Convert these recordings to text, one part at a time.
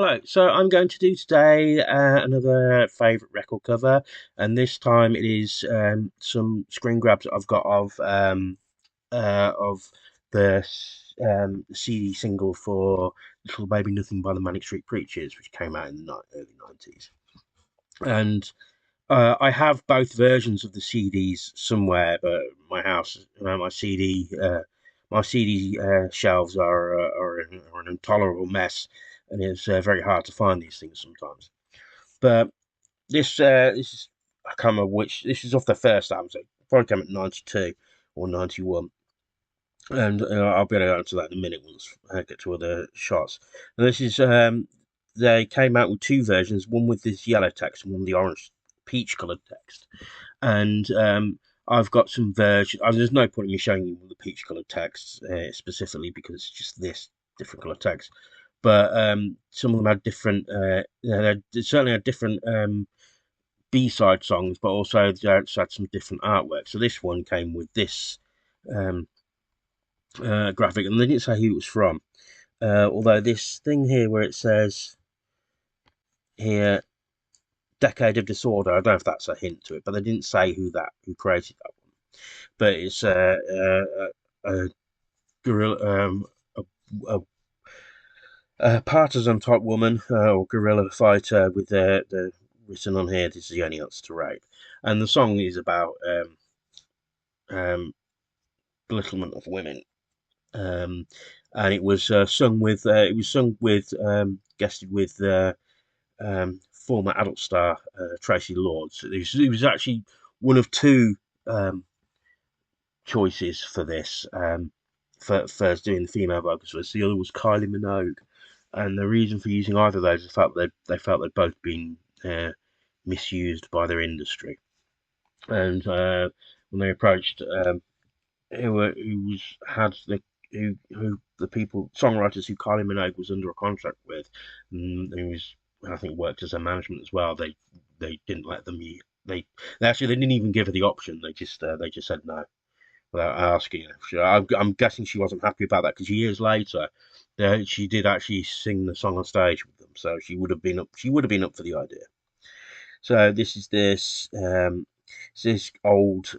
Hello, so I'm going to do today another favourite record cover, and this time it is some screen grabs that I've got of the CD single for Little Baby Nothing by the Manic Street Preachers, which came out in the early 90s. And I have both versions of the CDs somewhere, but my house, my CD shelves are an intolerable mess, and it's very hard to find these things sometimes. But this is I can't remember which. This is off the first album, so it probably came at 92 or 91. And I'll be able to answer that in a minute once I get to other shots. And this is they came out with two versions, one with this yellow text and one with the orange peach coloured text. And I've got some versions. There's no point in me showing you the peach coloured text specifically because it's just this different colour text. But some of them had different. They certainly had different B-side songs, but also they had some different artwork. So this one came with this um, graphic, and they didn't say who it was from. Although this thing here where it says here "Decade of Disorder," I don't know if that's a hint to it, but they didn't say who created that one. But it's a guerrilla, a, a partisan type woman or guerrilla fighter with the written on here. This is the only answer to rape, and the song is about um, belittlement of women. And it was sung with guested with former adult star Tracy Lords. It was actually one of two um, choices for this for doing the female vocals. The other was Kylie Minogue, and the reason for using either of those is the fact that they felt they'd both been misused by their industry. And when they approached who was had who the people songwriters who Kylie Minogue was under a contract with, and who was I think worked as a management as well. They didn't let them. They actually they didn't even give her the option. They just said no without asking her. I'm guessing she wasn't happy about that because years later, she did actually sing the song on stage with them. So she would have been up. She would have been up for the idea. So this is this old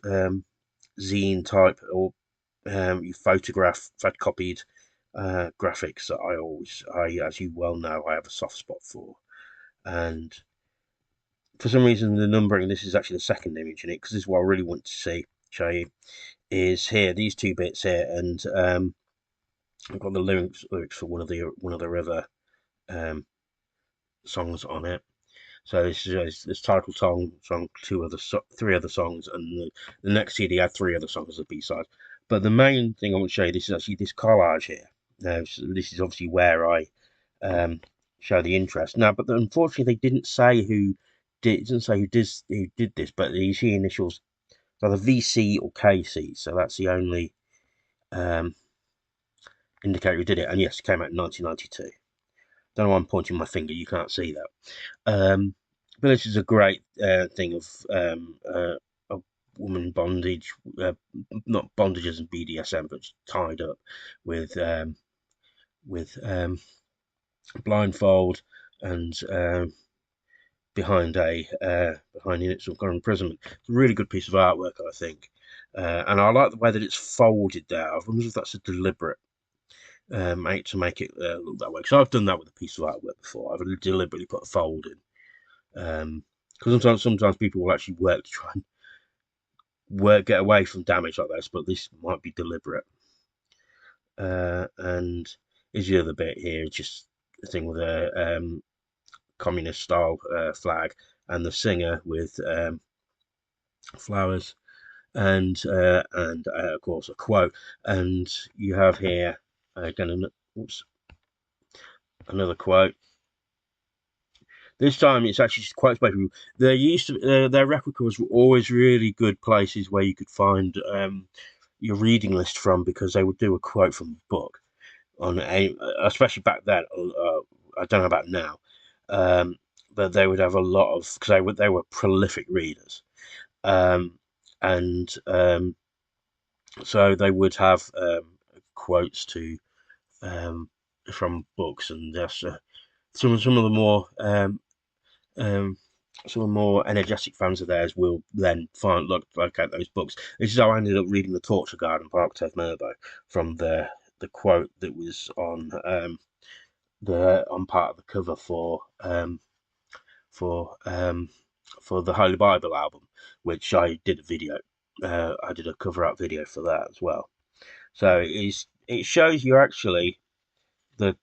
zine type or you photocopied graphics that as you well know, I have a soft spot for. And for some reason, the numbering, this is actually the second image in it, because this is what I really want to show you, is here, these two bits here, and I've got the lyrics for one of the other songs on it. So this is this title song, three other songs, and the next CD had three other songs as a B-side. But the main thing I want to show you, this is actually this collage here. Now, so this is obviously where I show the interest. Now, but unfortunately, they didn't say it doesn't say who did this, but you see initials, either VC or KC. So that's the only um, indicator who did it. And yes, it came out in 1992. Don't know why I'm pointing my finger. You can't see that. But this is a great thing of woman bondage, not bondages and BDSM, but tied up with with blindfold and behind some kind of imprisonment. It's a really good piece of artwork, I think, and I like the way that it's folded there. I wonder if that's a deliberate to make it look that way. Because I've done that with a piece of artwork before. I've deliberately put a fold in. Because sometimes people will actually work to try and get away from damage like this, but this might be deliberate. And is the other bit here just a thing with a communist style flag and the singer with flowers and of course a quote. And you have here again another quote. This time it's actually just quotes by people. There used to their replicas were always really good places where you could find your reading list from, because they would do a quote from a book on especially back then. I don't know about now, but they would have a lot of, because they were prolific readers, um, and so they would have quotes to um, from books, and some of the more um, some of the more energetic fans of theirs will then find look at those books. This is how I ended up reading The Torture Garden by Octave Mirbeau from the quote that was on part of the cover for for the Holy Bible album, which I did a video. I did a cover art video for that as well. So it shows you actually the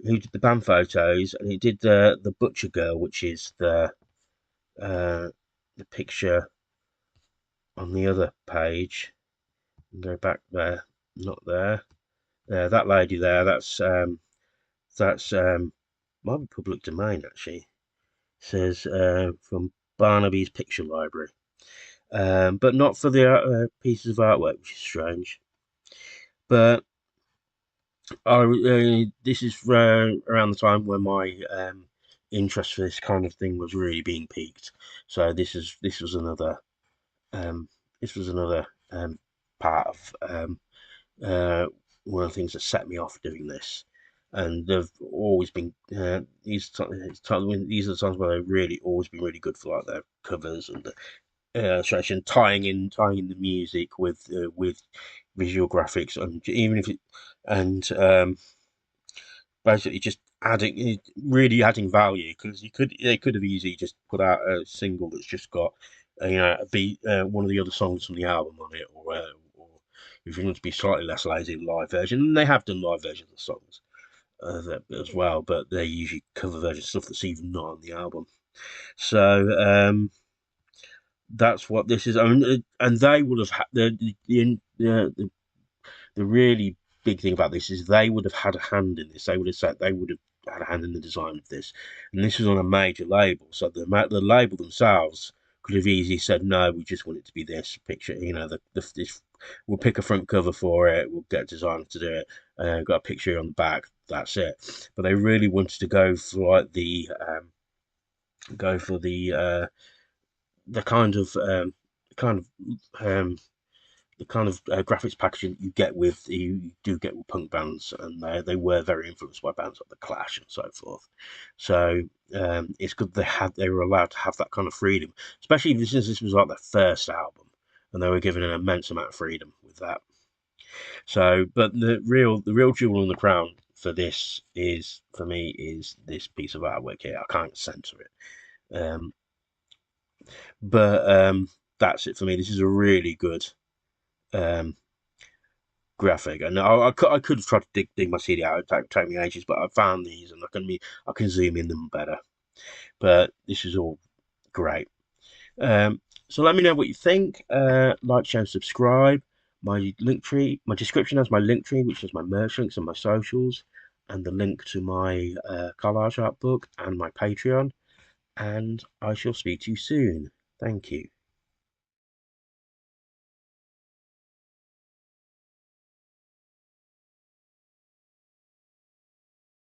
who did the band photos, and it did the Butcher Girl, which is uh, the picture on the other page. Go back there, not there. That lady there. That's might be public domain actually. It says from Barnaby's picture library, but not for the pieces of artwork, which is strange. But this is around the time when my interest for this kind of thing was really being piqued. So this was another um, part of one of the things that set me off doing this. And they've always been these are the times where they've really always been really good for like their covers and the illustration, tying in the music with visual graphics, and even if it and basically just really adding value, because they could have easily just put out a single that's just got one of the other songs from the album on it, or if you want to be slightly less lazy, a live version. And they have done live versions of songs as well, but they're usually cover version stuff that's even not on the album. So that's what this is. I mean, and they would have had the really big thing about this is they would have had a hand in this. They would have had a hand in the design of this, and this was on a major label. So the label themselves could have easily said, "No, we just want it to be this picture." We'll pick a front cover for it. We'll get a designer to do it. Got a picture on the back. That's it. But they really wanted to go for like the kind of um, graphics packaging that you do get with punk bands, and they were very influenced by bands like the Clash and so forth. So it's good they were allowed to have that kind of freedom, especially since this was like their first album, and they were given an immense amount of freedom with that. So, but the real jewel in the crown for this is for me is this piece of artwork here. I can't censor it, but that's it for me. This is a really good um, graphic, and I could have tried to dig my CD out. It would take me ages, but I found these, and I can zoom in them better. But this is all great. So let me know what you think. Like, share, and subscribe. My description has my link tree, which has my merch links and my socials, and the link to my collage art book and my Patreon. And I shall speak to you soon. Thank you.